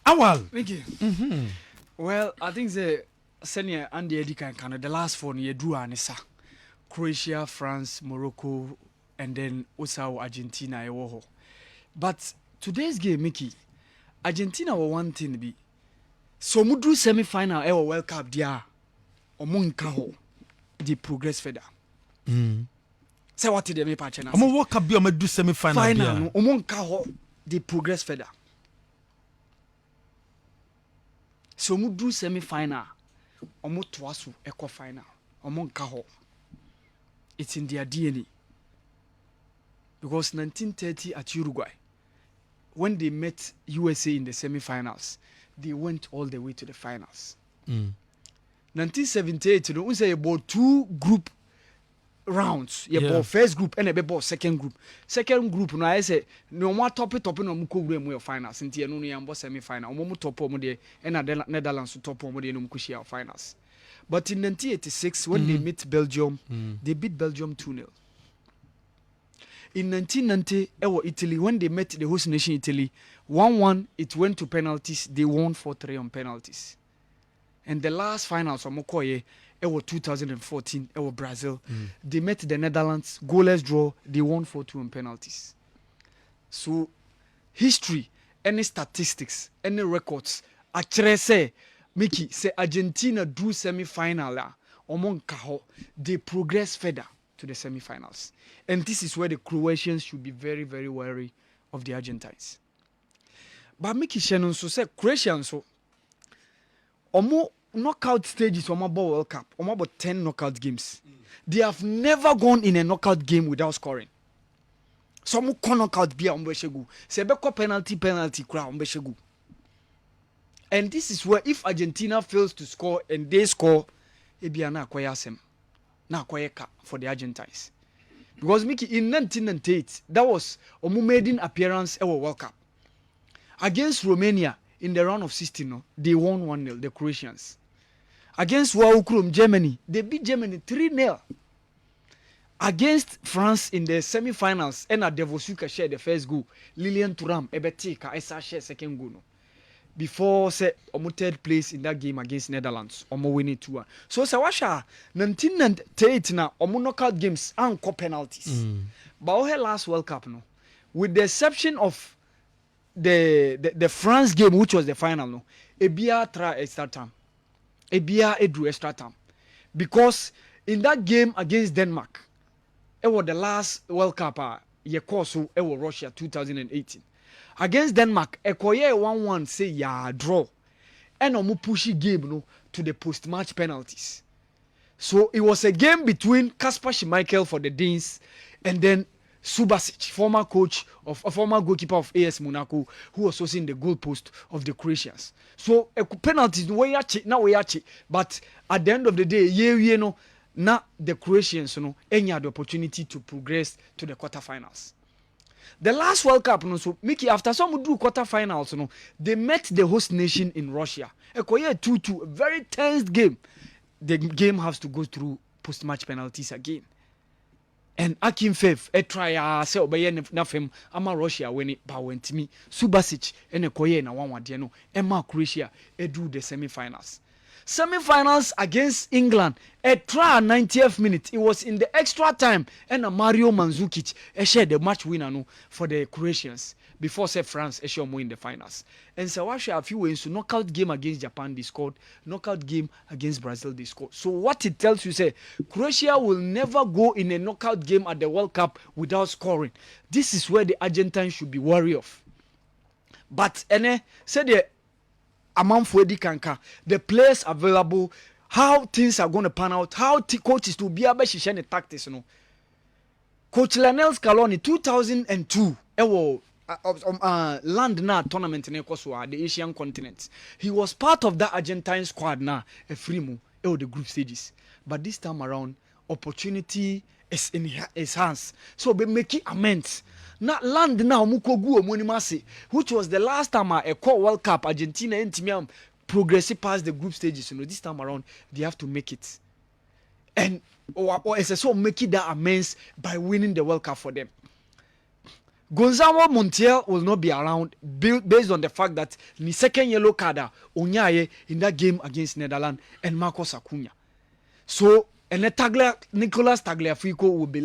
Awal. Thank you. Well, I think the senior and the Canada, the last four year drew Anissa. Croatia, France, Morocco, and then also Argentina. But today's game, Mickey, Argentina were one thing to be. So mudu semi-final ever World Cup dia omonka the progress further. Say what did me patch na. Omo World Cup bi omo do semi-final final no omonka the progress further. So mudu semi-final omo toaso eco final omonka it's in their DNA. Because 1930 at Uruguay, when they met USA in the semi-finals, they went all the way to the finals. 1978, you know, we say about 2 group rounds. You bought first group and a bought second group. Second group, no, I say no more top no muko we finals. Since you know you am semi-final, omo top omo de, and Netherlands top omo de no muko finals. But in 1986, when they meet Belgium, they beat Belgium 2-0. In 1990, Italy, when they met the host nation Italy, 1-1, it went to penalties. They won 4-3 on penalties. And the last finals from Okoye, 2014, Brazil. They met the Netherlands, goalless draw. They won 4-2 on penalties. So, history, any statistics, any records, actually say, Mickey, say Argentina drew semi-final, they progress further to the semi-finals. And this is where the Croatians should be very, very wary of the Argentines. But Mickey Shannon so say Croatians so omo knockout stages omo World Cup, omo about 10 knockout games. They have never gone in a knockout game without scoring. Some knockout bia omo shegu. Say beko penalty kra omo shegu. And this is where if Argentina fails to score and they score, ebia na akwaya asem. Na akwaya ka for the Argentines. Because Mickey in 1998, that was omo maiden appearance at World Cup. Against Romania in the round of 16, no, they won 1-0, the Croatians. Against Waukurum, Germany, they beat Germany 3-0. Against France in the semi-finals, Ena Devosuka shared the first goal. Lilian Thuram, Ebetika, Esa shared second goal. No. Before say omo third place in that game against Netherlands, omo winning 2-1. So say washa 1998 na omo knockout games and penalties. But our last World Cup no, with the exception of the France game, which was the final, no, Ebia try extra time. Ebia drew extra time. Because in that game against Denmark, it was the last World Cup, it was Russia 2018. Against Denmark, Ekoye 1-1 say ya draw. And omu pushy game no to the post-match penalties. So it was a game between Kasper Schmeichel for the Danes and then Subasic, former goalkeeper of AS Monaco, who was also in the goalpost of the Croatians. So penalties now we are but at the end of the day, now the Croatians any had the opportunity to progress to the quarterfinals. The last World Cup, so Mickey, after some do quarterfinals, they met the host nation in Russia. A 2-2, a very tense game. The game has to go through post-match penalties again. And Akim Fev, a try, say, obey nothing. Ama Russia when it went to me. Subasic, and a Koye na 1-1, Emma Croatia, drew the semi-finals. Semi-finals against England, a try 90th minute. It was in the extra time, and Mario Mandzukic shared the match winner for the Croatians before say France more in the finals. And so I share a few ways to knockout game against Japan they scored, knockout game against Brazil they scored. So what it tells you say Croatia will never go in a knockout game at the World Cup without scoring. This is where the Argentines should be wary of. But say the amount for the players available, how things are going to pan out, how coaches to be able to share the tactics. Coach Lionel Scaloni 2002, land na tournament in the Asian continent. He was part of that Argentine squad now, a free move, the group stages. But this time around, opportunity is in his hands. So be making amends. Na land now mukogu omonimase, which was the last time a World Cup Argentina and progressive past the group stages. This time around they have to make it, and or so making that amends by winning the World Cup for them. Gonzalo Montiel will not be around based on the fact that the second yellow card Onyaye in that game against Netherlands and Marcos Acuna. So and Nicolas Tagliafico will be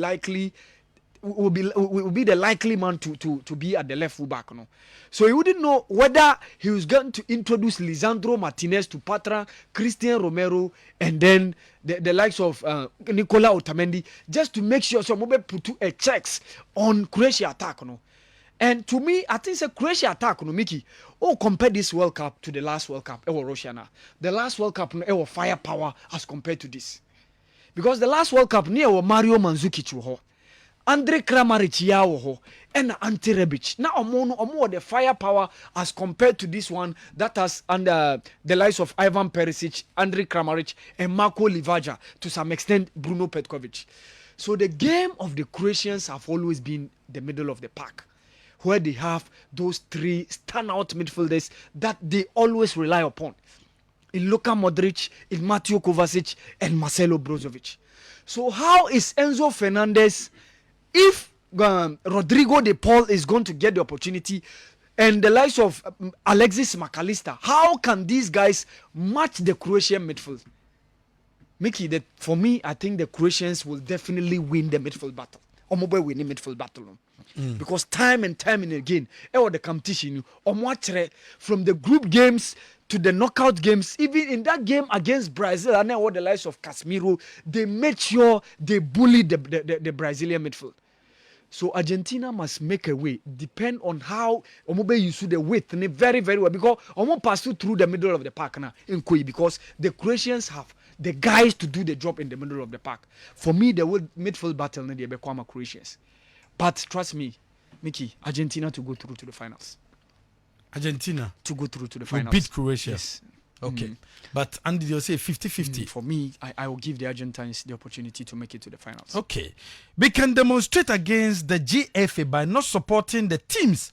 the likely man to be at the left full back. No? So he wouldn't know whether he was going to introduce Lisandro Martinez to Patra, Christian Romero, and then the likes of Nicola Otamendi, just to make sure some put a checks on Croatia attack. No? And to me, I think it's a Croatia attack, no, Mickey. Oh, compare this World Cup to the last World Cup. Russia now. The last World Cup, no, firepower as compared to this. Because the last World Cup, near Mario Mandzukic, Andre Kramaric, and Ante Rebic. Now, omo the firepower as compared to this one that has under the likes of Ivan Perisic, Andre Kramaric, and Marko Livaja, to some extent Bruno Petkovic. So the game of the Croatians have always been the middle of the pack, where they have those three standout midfielders that they always rely upon. In Luka Modric, in Mateo Kovacic, and Marcelo Brozovic. So how is Enzo Fernandez, if Rodrigo de Paul is going to get the opportunity, and the likes of Alexis McAllister, how can these guys match the Croatian midfield? Mickey, for me, I think the Croatians will definitely win the midfield battle. Or mobile winning midfield battle. Because time and again, the competition, from the group games to the knockout games, even in that game against Brazil, and then the likes of Casemiro, they made sure they bullied the Brazilian midfield. So Argentina must make a way, depend on how Omobe use the width very, very well, because Omo pass through the middle of the park now in Koi, because the Croatians have the guys to do the job in the middle of the park. For me, the midfield battle they become Croatians. But trust me, Mickey, Argentina to go through to the finals. Argentina to go through to the finals. Beat Croatia. Yes. Okay. But Andy, you'll say 50-50. For me, I will give the Argentines the opportunity to make it to the finals. Okay. We can demonstrate against the GFA by not supporting the teams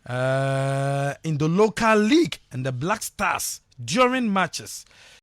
in the local league and the Black Stars during matches.